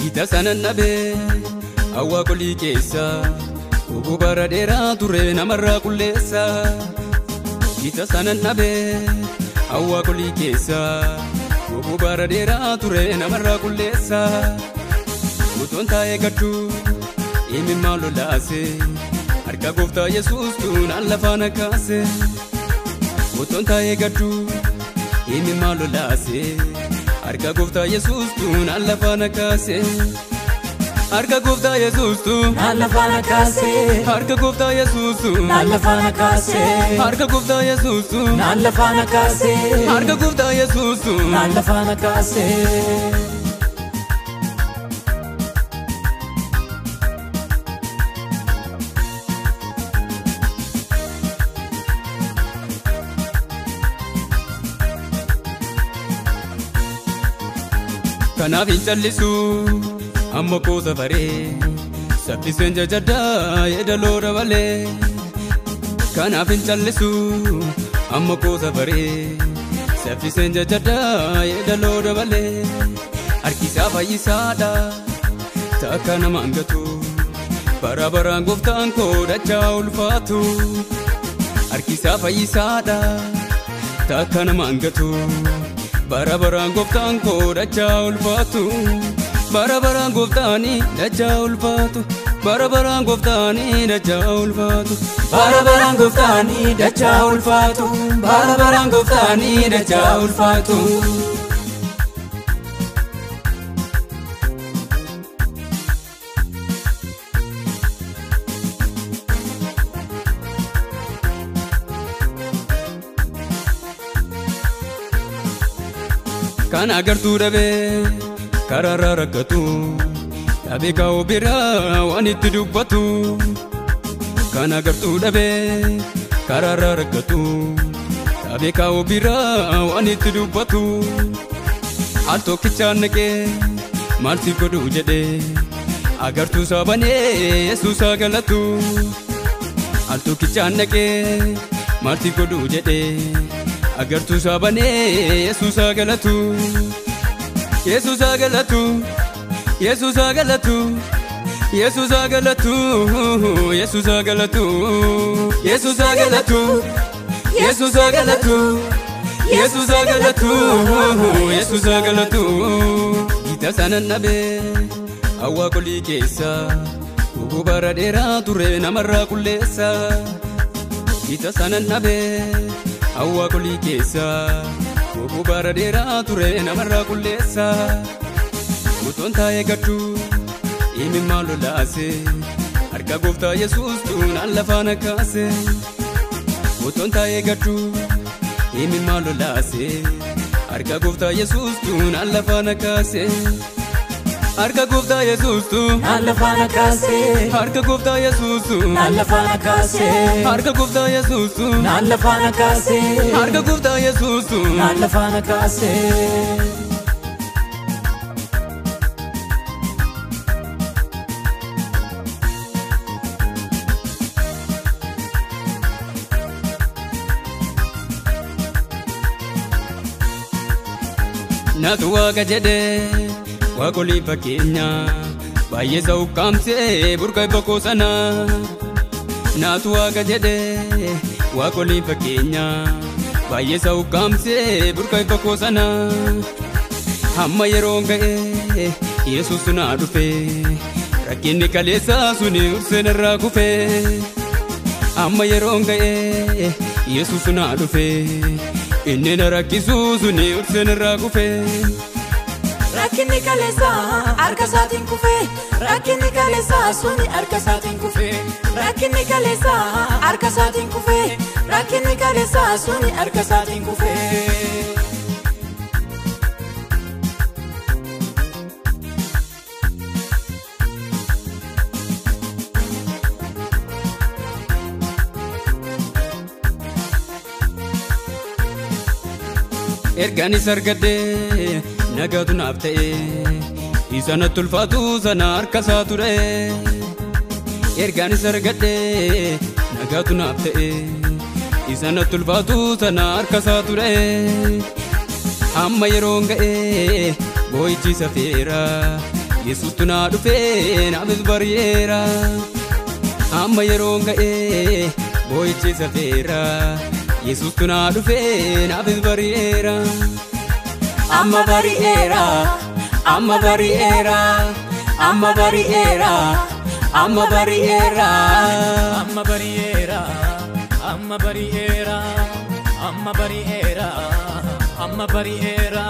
Ita sanan nabe awwa kuli keessa ugu baradera ture namarra kulleessa. Ita sanan nabe awwa kuli keessa ugu baradera ture namarra kulleessa. Uton taa'ee gaddu imi maalo laase harka gooftaa Yesuus tun allafana kaase. Uton taa'ee gaddu imi maalo laase harka gooftaa Yesuus tun allafana kaase. Harka gooftaa Yesuus tun allafana kaase. Harka gooftaa Yesuus tun allafana kaase. Harka gooftaa Yesuus tun allafana kaase. Harka gooftaa Yesuus tun allafana kaase. Kanaaf hin callisu amma koo safaree saffiseen jajaddaa yeedaloo dabalee. Kanaaf hin callisu amma koo safaree saffiseen jajaddaa yeedaloo dabalee. Harkisaa fayyisaadha takka nama hangatu bara baraan gooftaan koo dachaa ulfaatu. Harkisaa fayyisaadha takka nama hangatu bara baraan gooftaan koo dachaa ulfaatu. Bara baraan gooftaani dachaa ulfaatu. Bara baraan gooftaani dachaa ulfaatu. Bara baraan gooftaani dachaa ulfaatu. Bara baraan gooftaani dachaa ulfaatu. Kan agartuu dhabee kararra rakkatu dhabee kaa'u biraa waan itti dubbatu. Kan agartuu dhabee kararra rakkatu dhabee kaa'u biraa waan itti dubbatu. Al tokkichaan naqee maal si godhu jedhee agartuu saabanee Yesuusaa galatu. Al tokkichaan naqee maal si godhu jedhee agartuu saabanee Yesuusaa galatu. Yesuusaa galatu. Yesuusaa galatu. Yesuusaa galatu. Yesuusaa galatu. Yesuusaa galatu. Yesuusaa galatu. Yesuusaa galatu. Yesuusaa galatu. Ita sanan nabe awwa kuli keessa ugu baradera ture namarra kulleessa. Ita sanan nabe awwa kuli keessa ugu baradera ture namarra kulleessa. Uton taa'ee gaddu imi maalo laase harka gooftaa Yesuus tun allafana kaase. Uton taa'ee gaddu imi maalo laase harka gooftaa Yesuus tun allafana kaase. Harka gooftaa Yesuus tun allafana kaase. Harka gooftaa Yesuus tun allafana kaase. Harka gooftaa Yesuus tun allafana kaase. Harka gooftaa Yesuus tun allafana kaase. Naatu waaqa jedhee waaqolii fakkeenya baay'ee sa'u qaamsee burqa bakoo sana. Naatu waaqa jedhee waaqolii fakkeenya baay'ee sa'u qaamsee burqa bakoo sana. Hamma yeroon ga'ee Yesuus naa dhufe rakkinni kaleessaa suni urseen irraa kufe. Hamma yeroon ga'ee Yesuus naa dhufe inni na rakkisu suni urseen irraa kufe. Rakkinni kaleessaa harka isaatiin kufe. Rakkinni kaleessaa suni harka isaatiin kufe. Rakkinni kaleessaa harka isaatiin kufe. Rakkinni kaleessaa suni harka isaatiin kufe. Ergaanis argadhee nagaatu naaf ta'e isa natti ulfaatu sana harka isaa ture. Ergaanis argadhee nagaatu naaf ta'e isa natti ulfaatu sana harka isaa ture. Amma yeroon ga'ee boo'ichi safeera Yesus tu na dhufe naafis bari'eera amma yeroon ga'ee boo'ichi safeera Yesus tu na dhufe naafis bari'eera amma bari'eera amma bari'eera amma bari'eera amma bari'eera amma bari'eera amma bari'eera amma bari'eera amma bari'eera